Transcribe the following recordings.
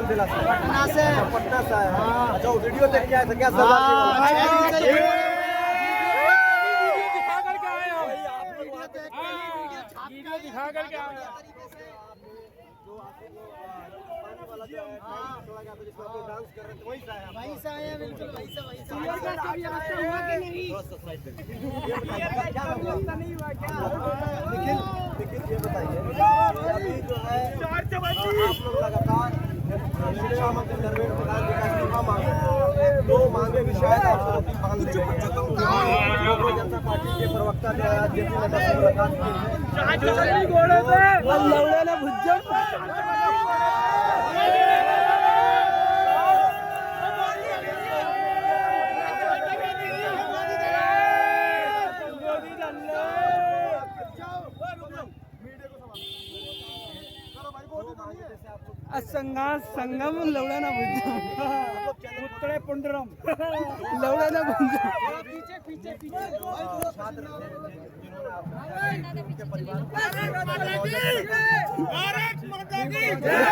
कौन जिला से? पटना से। पटना से आए हैं। अच्छा, वीडियो देख के आए थे क्या? वीडियो दिखा करके आए। डांस कर रहे थे वहीं से आए? वहीं से आए हैं, बिल्कुल वहीं से। लेकिन ये बताइए, अभी जो है आप लोग लगातार शिक्षा मंत्री धर्मेंद्र प्रधान जी का इस्तीफा मांगे, दो मांगे विषय जनता पार्टी के प्रवक्ता जो है जेपी नड्डा से मुलाकात की संगम लवड़ा ना उत्तरे पुंडरम लवड़ा ना पीछे भारत माता की जय।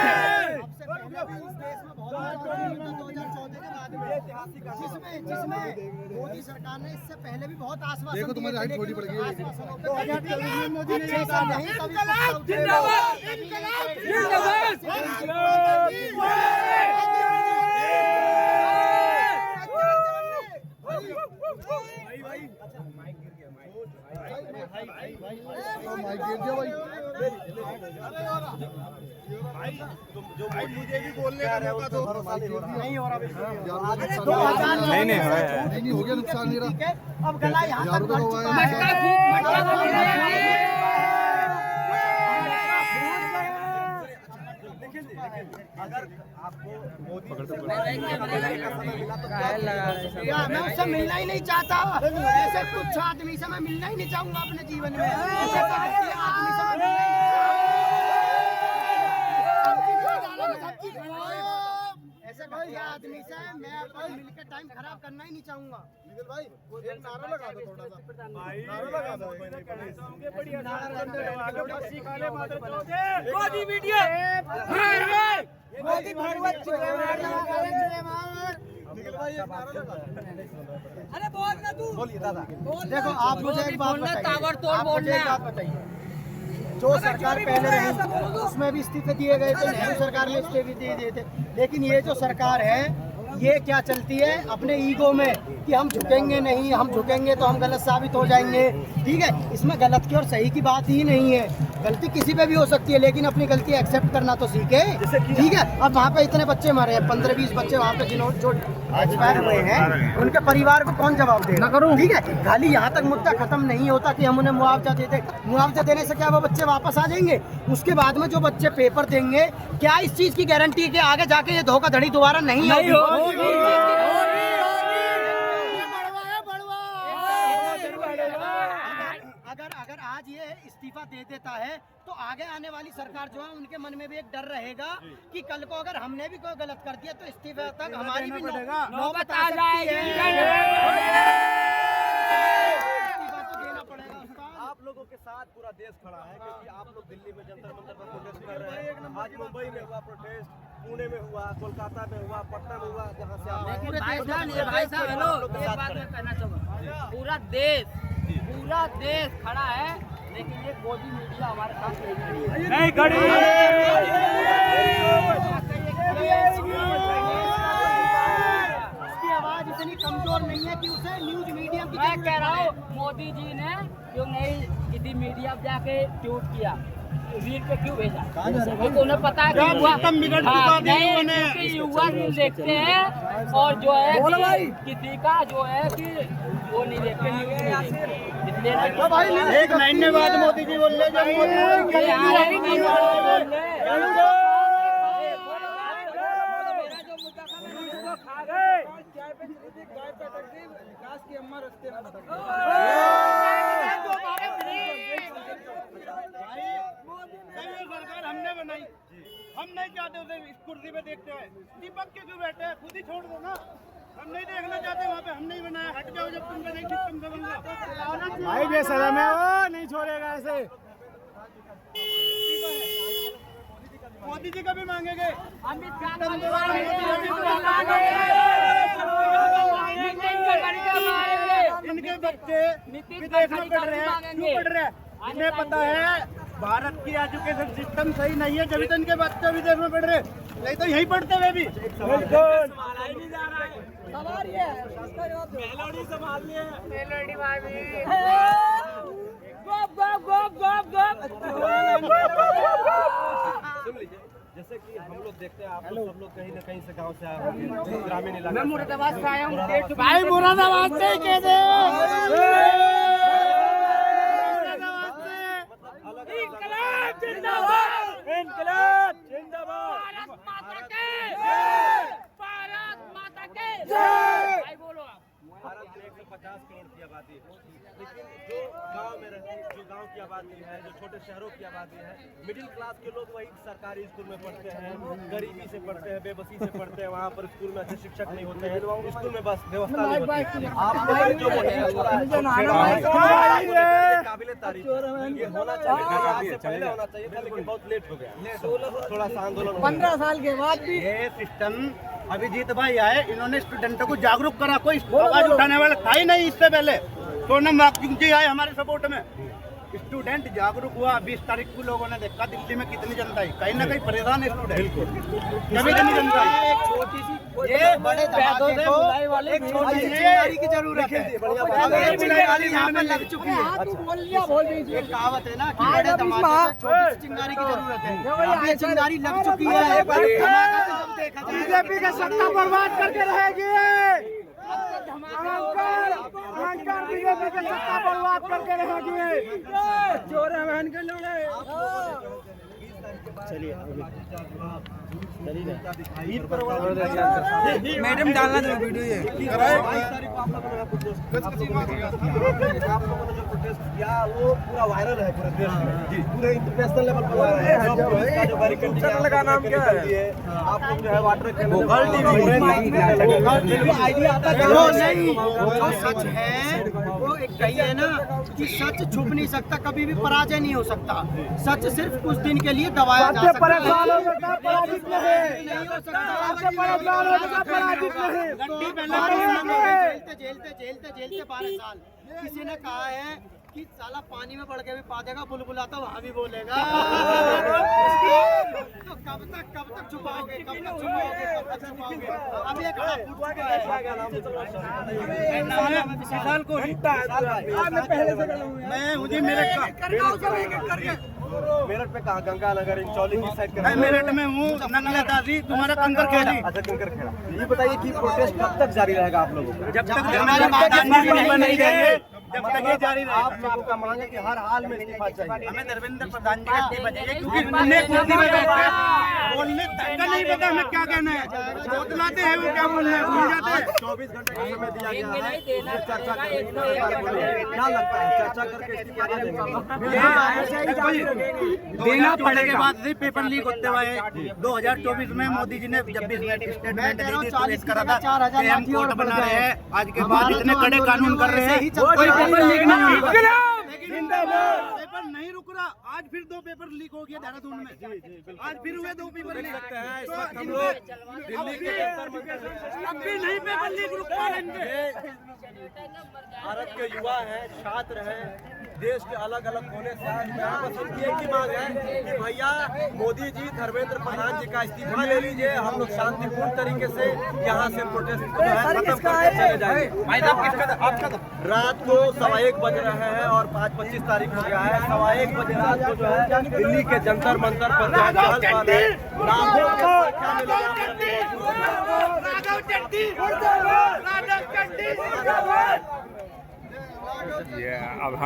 जिसमें मोदी सरकार ने इससे पहले भी बहुत आश्वासन देखो तुम्हारी हाइट छोटी पड़ गई है। मोदी ने जो मुझे भी बोलने का मौका दो। नहीं हो रहा नहीं हो गया नुकसान मेरा। अब गला यहाँ तक बढ़ चुका है। अगर आपको मोदी मैं उससे मिलना ही नहीं चाहता। ऐसे कुछ आदमी से मैं मिलना ही नहीं चाहूंगा अपने जीवन में। ऐसे आदमी से मैं ऐसे आदमी से मैं मिलकर टाइम खराब करना ही नहीं चाहूंगा। निखिल भाई एक नारा लगा दो, थोड़ा सा नारा लगा दो। मोदी वीडियो मोदी भगवत निखिल भाई एक नारा लगा दो। अरे बोल ना तू। बोलिए दादा। देखो आप मुझे एक बात बताइए, जो सरकार पहले रही उसमें भी इस्तीफे दिए गए थे, नेहरू सरकार में इस्तीफे दिए थे, लेकिन ये जो सरकार है ये क्या चलती है अपने ईगो में कि हम झुकेंगे नहीं, हम झुकेंगे तो हम गलत साबित हो जाएंगे। ठीक है, इसमें गलत की और सही की बात ही नहीं है। गलती किसी पे भी हो सकती है, लेकिन अपनी गलती एक्सेप्ट करना तो सीखे। ठीक है, अब वहाँ पे इतने बच्चे मरे हैं, 15-20 बच्चे वहाँ पे जिन्होंने जो एक्सपायर हुए हैं, उनके परिवार को कौन जवाब देगा? ठीक है, खाली यहाँ तक मुद्दा खत्म नहीं होता कि हम उन्हें मुआवजा दे दें। मुआवजा देने से क्या वो बच्चे वापस आ जाएंगे? उसके बाद में जो बच्चे पेपर देंगे, क्या इस चीज की गारंटी है कि आगे जाके ये धोखाधड़ी दोबारा नहीं होगी? अगर आज ये इस्तीफा दे देता है तो आगे आने वाली सरकार जो है उनके मन में भी एक डर रहेगा कि कल को अगर हमने भी कोई गलत कर दिया तो इस्तीफा तक हमारी भी नौबत आ जाएगी। आप लोगों के साथ पूरा देश खड़ा है, क्योंकि आप लोग दिल्ली में जंतर मंतर पर प्रोटेस्ट कर रहे हैं। आज मुंबई में हुआ प्रोटेस्ट, पुणे में हुआ, कोलकाता में हुआ, पटना में हुआ, जहाँ से आप भाई साहब हेलो, एक बात मैं कहना चाहूँगा, पूरा देश खड़ा है, लेकिन ये मोदी मीडिया हमारे साथ नहीं खड़ी है। उसकी आवाज इतनी कमजोर नहीं है कि उसे न्यूज मीडिया की मैं कह रहा हूँ मोदी जी ने जो नई किसी मीडिया पे जाके ट्वीट किया, रील पे क्यों भेजा? तो उन्हें पता है कि युवा रील देखते हैं और जो है किसी का जो है कि वो नहीं देखते न्यूज। एक महीने बाद मोदी जी बोल रहे सरकार हमने बनाई, हम नहीं चाहते उसे इस कुर्सी पे देखते हैं। दीपक के क्यों बैठे हैं? खुद ही छोड़ दो ना, हम नहीं देखना चाहते वहाँ पे। हम नहीं बनाया, हट जाओ जब तुमसे नहीं ठीक तुमसे बनना। भाई बेशरम है वो, नहीं छोड़ेगा ऐसे। मोदी जी कभी मांगेंगे? अमित शाह को भी मांगेंगे, नीतीश गडकरी को मांगेंगे, इनके बच्चे नीतीश विदेश में गडकरी पढ़ को रहे भी हैं, मांगेंगे। क्यों पढ़ रहे हैं? इन्हें पता है भारत की एजुकेशन सिस्टम सही नहीं है, जब इनके बच्चे विदेश में पढ़ रहे हैं, नहीं तो यहीं पढ़ते हुए भी। सुन लीजिए, जैसे कि हम लोग देखते हैं, आप लोग सब लोग कहीं न कहीं से गांव से आए होंगे, ग्रामीण इलाका मैं से। मुरादाबाद से आया हूँ। भाई मुरादाबाद से कह दे। इनकलाब जिंदाबाद, इनकलाब जिंदाबाद, भारत माता के, भारत माता के भाई बोलो आप। भारत में 150 करोड़ की आबादी है, लेकिन जो गांव में रहती है, जो गांव की आबादी है, जो छोटे शहरों की आबादी है, मिडिल क्लास के लोग वही सरकारी स्कूल में पढ़ते हैं, गरीबी से पढ़ते हैं, बेबसी से पढ़ते हैं, वहाँ पर स्कूल में अच्छे शिक्षक नहीं होते हैं, स्कूल में बस व्यवस्था नहीं होती है। आप लोगों ने जो मुहिम छोड़ा है, काबिले तारीफ, ये होना चाहिए, पहले होना चाहिए था, लेकिन बहुत लेट हो गया, थोड़ा सा आंदोलन 15 साल के बाद भी ये सिस्टम अभिजीत भाई आए, इन्होंने स्टूडेंटों को जागरूक करा, कोई आवाज उठाने वाला था ही नहीं इससे पहले। सोनम वांगचुक जी आए हमारे सपोर्ट में, स्टूडेंट जागरूक हुआ। 20 तारीख को लोगों ने देखा दिल्ली में कितनी जनता है, कहीं ना कहीं परेशान है स्टूडेंट, कभी कितनी जनता है। एक छोटी सी ये बड़े धमाके को एक छोटी सी चिंगारी की जरूरत है, यहाँ पे लग चुकी है। एक कहावत है ना कि बड़े धमाके को छोटी सी चिंगारी की जरूरत है, अब ये चिंगारी लग चुकी है। बीजेपी का सत्ता बर्बाद करके रहेगी, बीजेपी का सत्ता बर्बाद करके रहेगी। चोर बहन के लोड़े। चलिए मैडम डालना था वीडियो ये। 22 तारीख को आप लोगों ने जो प्रोटेस्ट किया वो पूरा वायरल है पूरे देश में, जी पूरे इंटरनेशनल लेवल पर वायरल है। जो बैरिकेडिंग का नाम क्या है? आप लोग जो है वाटर आइडिया आता है। जो सच है वो एक कही है ना कि सच छुप नहीं सकता, कभी भी पराजय नहीं हो सकता। सच सिर्फ कुछ दिन के लिए दबाया जा सकता है, पराजित नहीं हो सकता। झेलते 12 साल। किसी ने कहा है कि साला पानी में पड़ के भी पा देगा, बुलबुला तो वहाँ भी बोलेगा। तो कब तक छुपाओगे, कब तक छुपाओगे? अब ये खड़ा विशाल को मैं हूँ जी मेरठ का। मेरठ पे कहाँ? गंगा नगर इंचौली की साइड का। मैं मेरठ में हूँ, नंगला दादी तुम्हारा कंकर खेली। अच्छा कंकर खेड़ा। ये बताइए कि प्रोटेस्ट कब तक जारी रहेगा आप लोगों का? जब तक हमारी बात नहीं बनेगी, जब तक ये जारी रहेगा। आप लोगों का मांग है कि हर हाल में इस्तीफा चाहिए। हमें धर्मेंद्र प्रधान जी का इस्तीफा चाहिए, क्योंकि उन्होंने कुर्सी में बैठे बोलने तक का नहीं पता हमें क्या कहना है, बतलाते हैं वो क्या बोलना है, भूल जाते हैं। 24 घंटे का समय दिया गया है, चर्चा करने क्या लगता है? चर्चा करके इस्तीफा दे देंगे? देना पड़ेगा। बाद से पेपर लीक होते हुए 2024 में मोदी जी ने 26 मिनट स्टेटमेंट दी थी, तो करा था कि हम कोर्ट बना रहे हैं, आज के बाद इतने कड़े कानून कर रहे हैं, कोई पेपर लीक नहीं होगा। पेपर नहीं रुक रहा, आज फिर 2 पेपर लीक हो गया देहरादून में, आज फिर हुए 2 पेपर लीक। इस वक्त हम लोग दिल्ली के अब भी नहीं पेपर लीक रुक पा रहे। भारत के युवा हैं, छात्र हैं, देश के अलग अलग कोने से आए। यहाँ पर सबकी एक ही मांग है कि भैया मोदी जी, धर्मेंद्र प्रधान जी का इस्तीफा ले लीजिए, हम लोग शांतिपूर्ण तरीके से यहाँ से प्रोटेस्ट खत्म करके चले जाएंगे। रात को 1:15 बज रहे हैं और 5-25 तारीख हो गया है। 1:15 बजे रात को जो है दिल्ली के जंतर मंतर पर जो है चहल-पहल है। लाखों की संख्या में लोग